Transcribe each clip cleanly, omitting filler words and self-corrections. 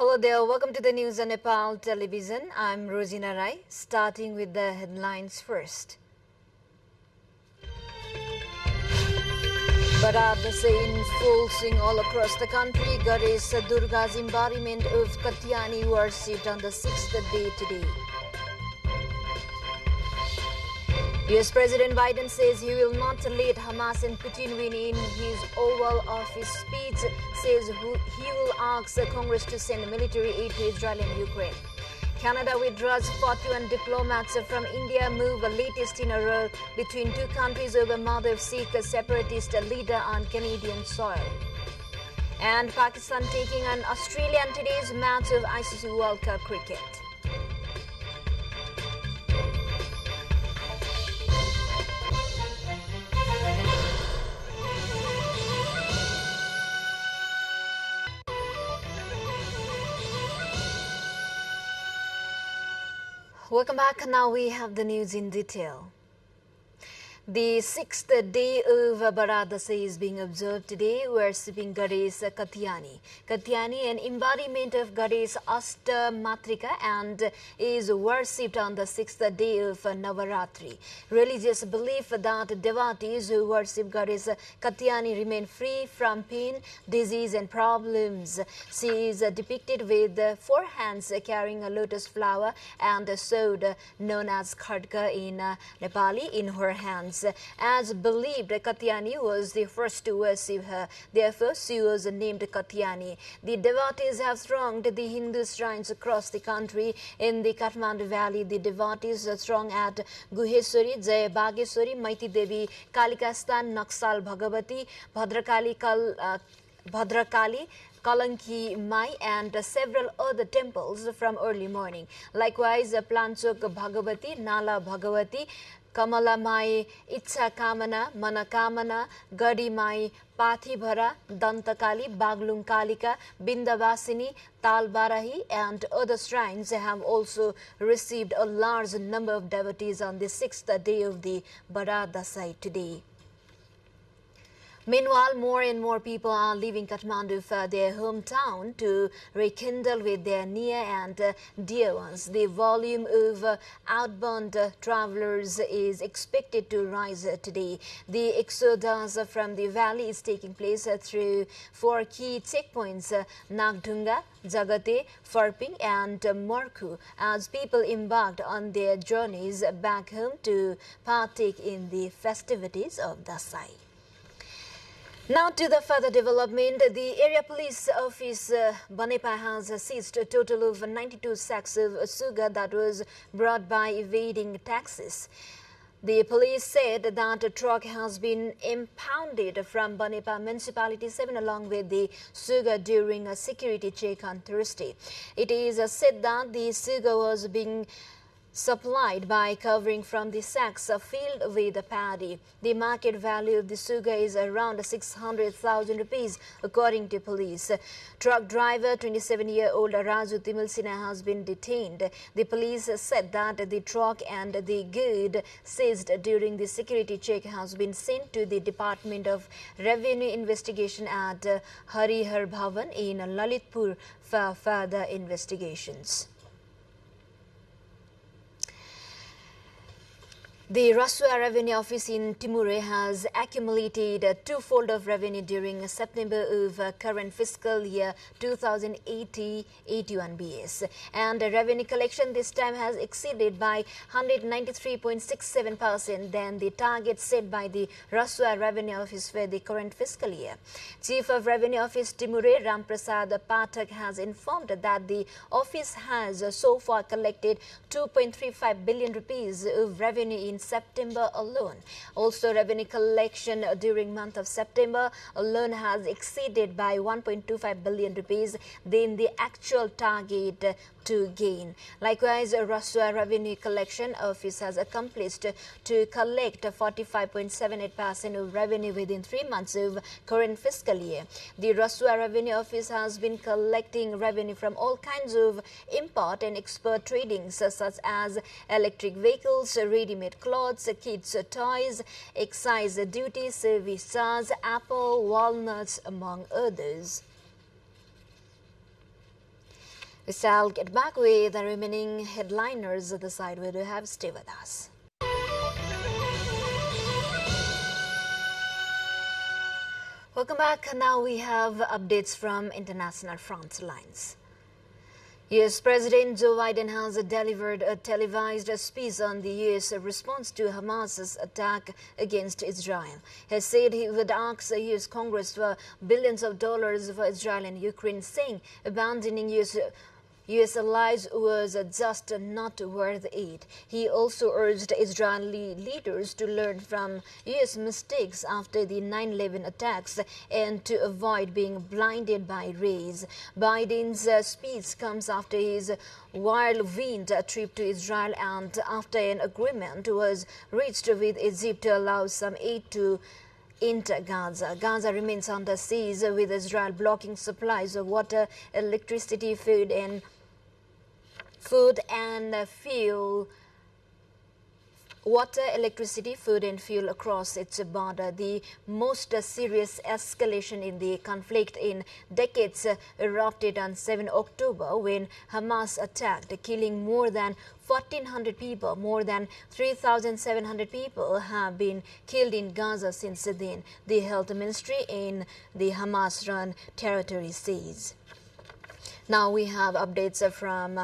Hello there, welcome to the news on Nepal television. I'm Rosina Rai, starting with the headlines first. Bharat in full swing all across the country. Goddess Durga's embodiment of Katyani worshipped on the 6th day today. US President Biden says he will not let Hamas and Putin win. In his Oval Office speech, says he will ask Congress to send military aid to Israel and Ukraine. Canada withdraws 41 diplomats from India, move latest in a row between two countries over murder of Sikh separatist leader on Canadian soil. And Pakistan taking on Australia in today's match of ICC World Cup cricket. Welcome back. Now we have the news in detail. The 6th day of Bharat is being observed today, worshipping Goddess Katyani. Katyani, an embodiment of Goddess Matrika, and is worshipped on the 6th day of Navaratri. Religious belief that devotees who worship Goddess Katyani remain free from pain, disease and problems. She is depicted with 4 hands carrying a lotus flower and a sword known as khadga in Nepali in her hands. As believed, Katyani was the first to worship her. Therefore, she was named Katyani. The devotees have thronged the Hindu shrines across the country. In the Kathmandu Valley, the devotees are throng at Guheswari, Jaya Bageswari, Maiti Devi, Kalikastan, Naksal Bhagavati, Bhadrakali, Kalanki Mai and several other temples from early morning. Likewise, Planchok Bhagavati, Nala Bhagavati, Kamala Mai, Itcha Kamana, Manakamana, Gadi Mai, Pathibhara, Dantakali, Baglung Kalika, Bindavasini, Talbarahi and other shrines have also received a large number of devotees on the 6th day of the Bharat Dasai today. Meanwhile, more and more people are leaving Kathmandu for their hometown to rekindle with their near and dear ones. The volume of outbound travelers is expected to rise today. The exodus from the valley is taking place through 4 key checkpoints, Nagdunga, Jagate, Farping and Morku, as people embarked on their journeys back home to partake in the festivities of Dasai. Now to the further development, the area police office Banepa has seized a total of 92 sacks of sugar that was brought by evading taxes. The police said that a truck has been impounded from Banepa Municipality 7 along with the sugar during a security check on Thursday. It is said that the sugar was being supplied by covering from the sacks filled with paddy. The market value of the sugar is around 600,000 rupees, according to police. Truck driver 27-year-old Raju Timilsina has been detained. The police said that the truck and the good seized during the security check has been sent to the Department of Revenue Investigation at Harihar Bhavan in Lalitpur for further investigations. The Rasua Revenue Office in Timure has accumulated twofold of revenue during September of current fiscal year 2080-81 BS. And revenue collection this time has exceeded by 193.67% than the target set by the Rasua Revenue Office for the current fiscal year. Chief of Revenue Office Timure, Ramprasad Pathak, has informed that the office has so far collected 2.35 billion rupees of revenue in September alone. Also, revenue collection during month of September alone has exceeded by 1.25 billion rupees than the actual target to gain. Likewise, Rasua Revenue Collection Office has accomplished to collect 45.78% of revenue within 3 months of current fiscal year. The Rasua Revenue Office has been collecting revenue from all kinds of import and export tradings such as electric vehicles, ready-made clothes, kids' toys, excise duty, service charge, apple, walnuts, among others. We shall get back with the remaining headliners of the side. We do have stay with us. Welcome back. Now we have updates from international front lines. U.S. President Joe Biden has delivered a televised speech on the U.S. response to Hamas's attack against Israel. He said he would ask the U.S. Congress for billions of dollars for Israel and Ukraine, saying abandoning U.S. allies was just not worth it. He also urged Israeli leaders to learn from U.S. mistakes after the 9/11 attacks and to avoid being blinded by race. Biden's speech comes after his whirlwind trip to Israel and after an agreement was reached with Egypt to allow some aid to into Gaza. Gaza remains under siege, with Israel blocking supplies of water, electricity, food and fuel. Water, electricity, food and fuel across its border. The most serious escalation in the conflict in decades erupted on 7 October when Hamas attacked, killing more than 1,400 people. More than 3,700 people have been killed in Gaza since then, the health ministry in the Hamas-run territory says. Now we have updates from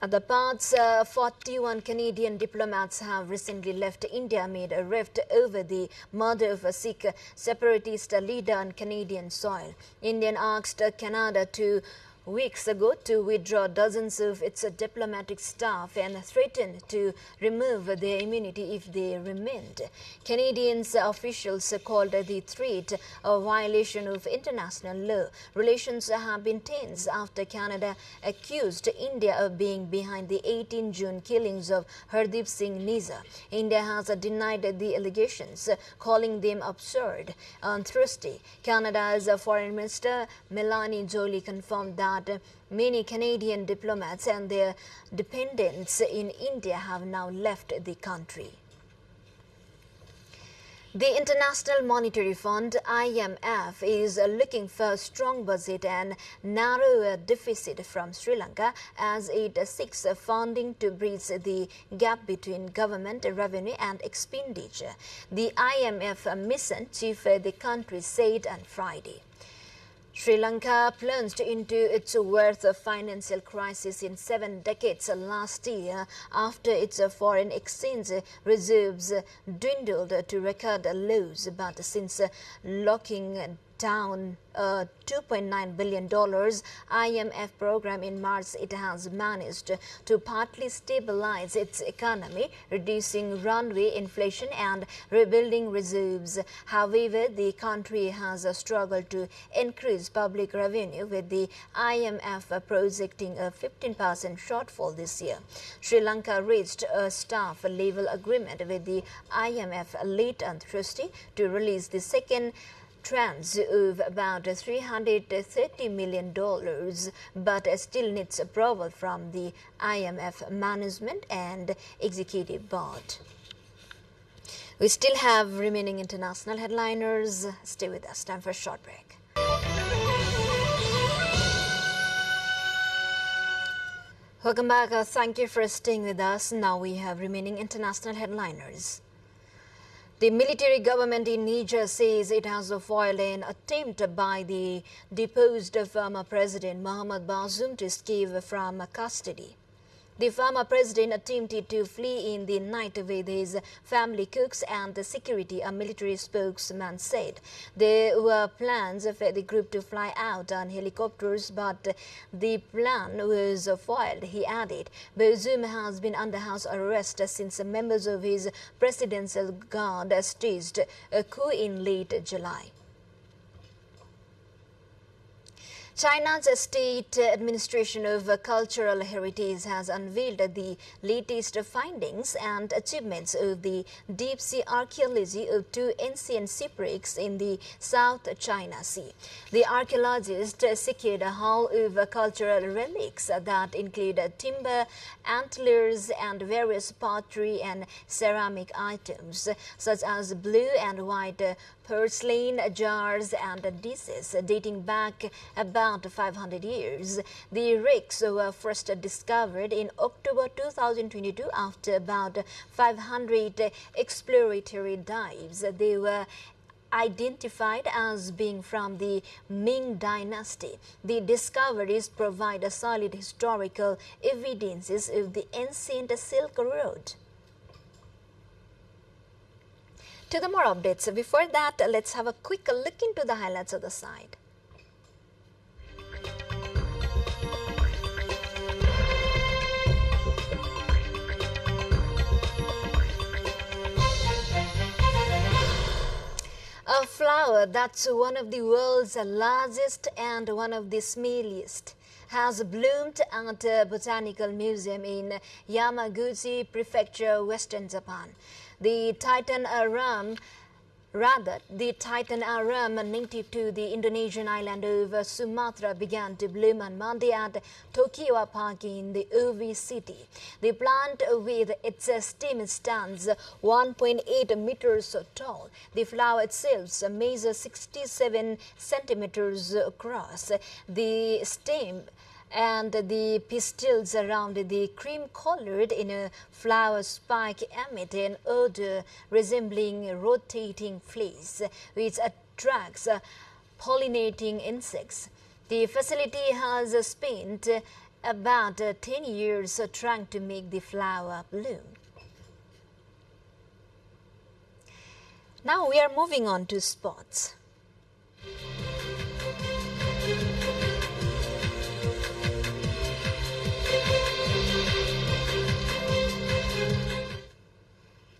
other parts. 41 Canadian diplomats have recently left India amid a rift over the murder of a Sikh separatist leader on Canadian soil. India asked Canada 2 weeks ago to withdraw dozens of its diplomatic staff and threatened to remove their immunity if they remained. Canadian officials called the threat a violation of international law. Relations have been tense after Canada accused India of being behind the 18 June killings of Hardeep Singh Nizar. India has denied the allegations, calling them absurd. On Thursday, Canada's Foreign Minister Melanie Joly confirmed that many Canadian diplomats and their dependents in India have now left the country. The International Monetary Fund (IMF) is looking for a strong budget and narrower deficit from Sri Lanka as it seeks funding to bridge the gap between government revenue and expenditure. The IMF mission chief the country said on Friday. Sri Lanka plunged into its worst financial crisis in 7 decades last year after its foreign exchange reserves dwindled to record lows. But since locking down a $2.9 billion IMF program in March, it has managed to partly stabilize its economy, reducing runaway inflation and rebuilding reserves. However, the country has struggled to increase public revenue, with the IMF projecting a 15% shortfall this year. Sri Lanka reached a staff-level agreement with the IMF late on Thursday to release the second tranche of about $330 million, but still needs approval from the IMF management and executive board. We still have remaining international headliners. Stay with us. Time for a short break. Welcome back. Thank you for staying with us. Now we have remaining international headliners. The military government in Niger says it has foiled an attempt by the deposed former President Mohamed Bazoum to escape from custody. The former president attempted to flee in the night with his family, cooks and security, a military spokesman said. There were plans for the group to fly out on helicopters, but the plan was foiled, he added. Bazoum has been under house arrest since members of his presidential guard staged a coup in late July. China's State Administration of Cultural Heritage has unveiled the latest findings and achievements of the deep-sea archaeology of 2 ancient shipwrecks in the South China Sea. The archaeologists secured a haul of cultural relics that include timber, antlers, and various pottery and ceramic items, such as blue and white porcelain jars and dishes dating back about 500 years. The wrecks were first discovered in October 2022 after about 500 exploratory dives. They were identified as being from the Ming dynasty. The discoveries provide a solid historical evidences of the ancient Silk Road. To the more updates, before that, let's have a quick look into the highlights of the site. A flower that's one of the world's largest and one of the smelliest has bloomed at a botanical museum in Yamaguchi Prefecture, Western Japan. The Titan arum, native to the Indonesian island of Sumatra, began to bloom on Monday at Tokyo Park in the Ovi city. The plant, with its stem, stands 1.8 meters tall. The flower itself measures 67 centimeters across. The stem and the pistils around the cream-colored inner flower spike emit an odor resembling rotating fleece, which attracts pollinating insects. The facility has spent about 10 years trying to make the flower bloom. Now we are moving on to sports.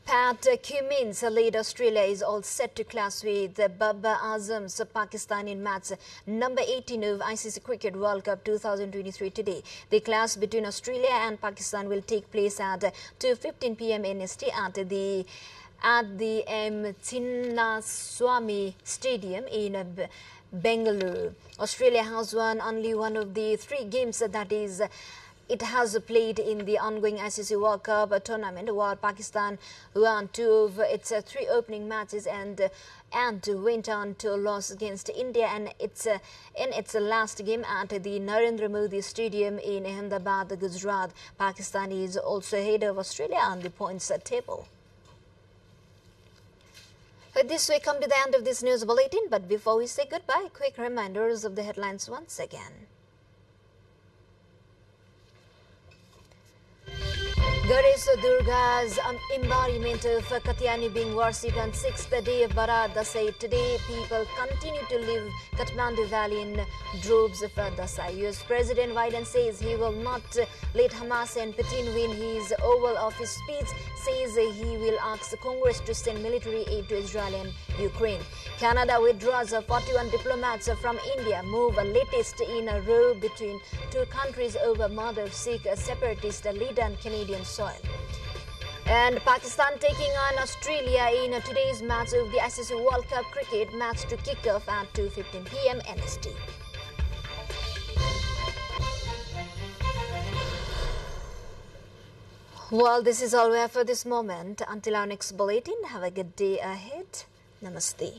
Pat Cummins led Australia is all set to clash with Babar Azam's Pakistan in match number 18 of ICC Cricket World Cup 2023 today. The clash between Australia and Pakistan will take place at 2:15 p.m. NST at the M. Chinnaswamy Stadium in Bengaluru. Australia has won only one of the 3 games, that is, it has played in the ongoing ICC World Cup tournament, while Pakistan won 2 of its 3 opening matches and went on to a loss against India in its last game at the Narendra Modi Stadium in Ahmedabad, Gujarat. Pakistan is also ahead of Australia on the points table. With this, we come to the end of this news bulletin, but before we say goodbye, quick reminders of the headlines once again. Goddess Durga's embodiment of Katyani being worshipped on 6th day of Bharat Dasai. Today, people continue to leave Kathmandu Valley in droves for Dasai. US President Biden says he will not let Hamas and Putin win his Oval Office speech, says he will ask Congress to send military aid to Israel and Ukraine. Canada withdraws 41 diplomats from India, move latest in a row between 2 countries over murder of Sikh separatist leader on Canadian soil. And Pakistan taking on Australia in today's match of the ICC World Cup cricket match to kick off at 2:15 p.m. NST. Well, this is all we have for this moment. Until our next bulletin, have a good day ahead. Namaste.